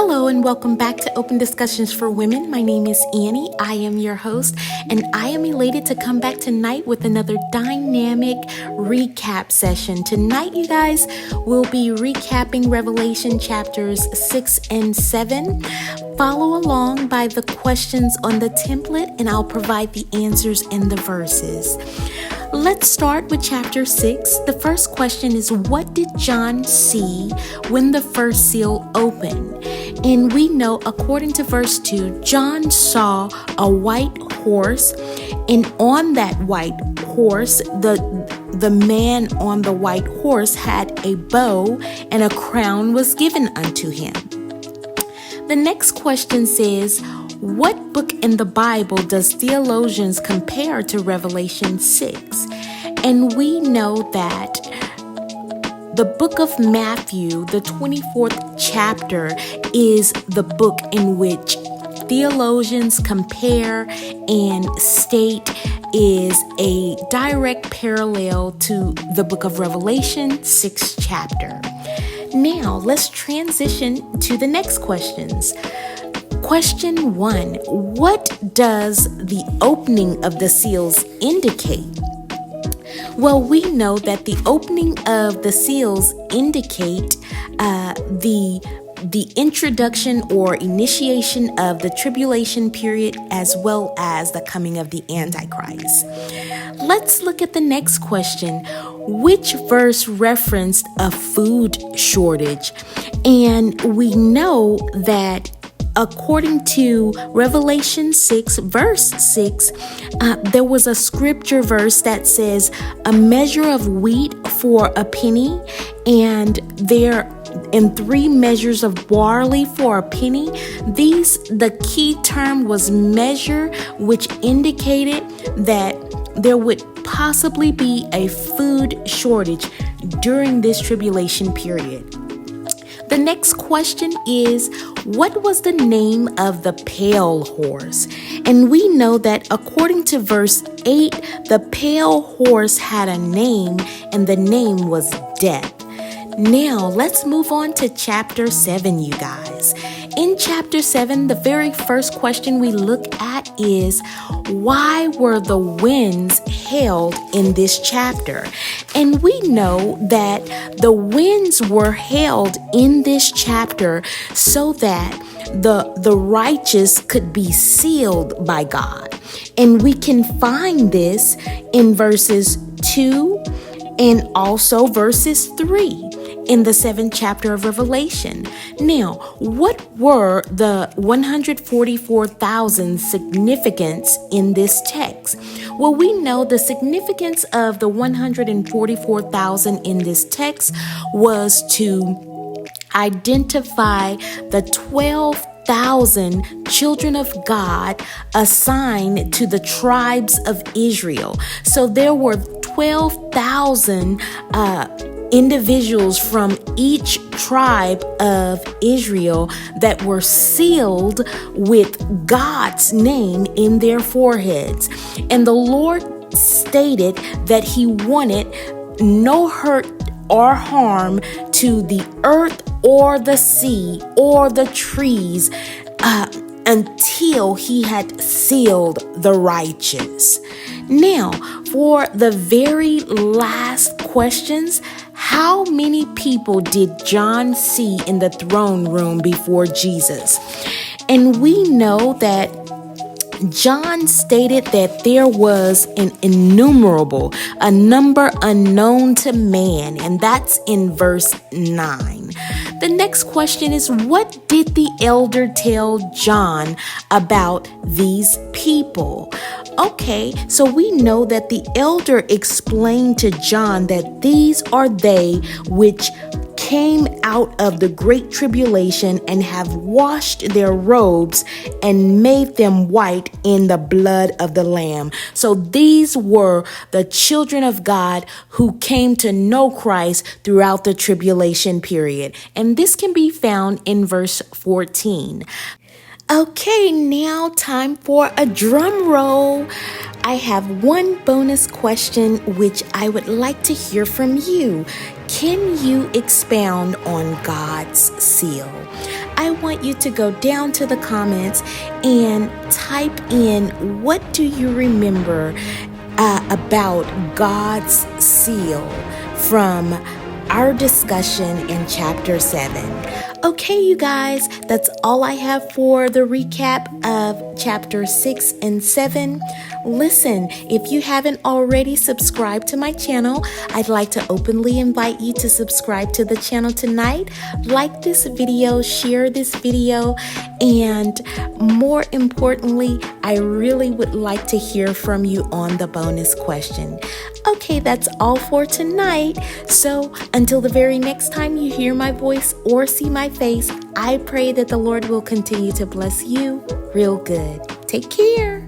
Hello and welcome back to Open Discussions for Women. My name is Annie. I am your host, and I am elated to come back tonight with another dynamic recap session. Tonight, you guys, we'll be recapping Revelation chapters 6 and 7. Follow along by the questions on the template, and I'll provide the answers in the verses. Let's start with chapter 6. The first question is, what did John see when the first seal opened? And we know, according to verse 2, John saw a white horse, and on that white horse, the man on the white horse had a bow, and a crown was given unto him. The next question says, what book in the Bible does theologians compare to Revelation 6? And we know that the book of Matthew, the 24th chapter, is the book in which theologians compare and state is a direct parallel to the book of Revelation, 6th chapter. Now, let's transition to the next questions. Question 1, what does the opening of the seals indicate? Well, we know that the opening of the seals indicate the introduction or initiation of the tribulation period, as well as the coming of the Antichrist. Let's look at the next question. Which verse referenced a food shortage? And we know that according to Revelation 6, verse 6, there was a scripture verse that says, a measure of wheat for a penny, and 3 measures of barley for a penny. The key term was measure, which indicated that there would possibly be a food shortage during this tribulation period. The next question is, what was the name of the pale horse? And we know that according to verse 8, the pale horse had a name, and the name was Death. Now, let's move on to chapter 7, you guys. In chapter 7, the very first question we look at is, why were the winds held in this chapter? And we know that the winds were held in this chapter so that the righteous could be sealed by God. And we can find this in verses 2 and also verses 3. In the 7th chapter of Revelation. Now, what were the 144,000 significance in this text? Well, we know the significance of the 144,000 in this text was to identify the 12,000 children of God assigned to the tribes of Israel. So there were 12,000 individuals from each tribe of Israel that were sealed with God's name in their foreheads. And the Lord stated that he wanted no hurt or harm to the earth or the sea or the trees until he had sealed the righteous. Now, for the very last questions, how many people did John see in the throne room before Jesus? And we know that John stated that there was an innumerable, a number unknown to man, and that's in verse 9. The next question is, what did the elder tell John about these people? Okay, so we know that the elder explained to John that these are they which came out of the great tribulation and have washed their robes and made them white in the blood of the Lamb. So these were the children of God who came to know Christ throughout the tribulation period. And this can be found in verse 14. Okay, now time for a drum roll. I have one bonus question which I would like to hear from you. Can you expound on God's seal? I want you to go down to the comments and type in, what do you remember about God's seal from our discussion in chapter 7. Okay, you guys, that's all I have for the recap of chapter 6 and 7. Listen, if you haven't already subscribed to my channel, I'd like to openly invite you to subscribe to the channel tonight. Like this video, share this video, and more importantly, I really would like to hear from you on the bonus question. Okay, that's all for tonight. So until the very next time you hear my voice or see my face, I pray that the Lord will continue to bless you real good. Take care.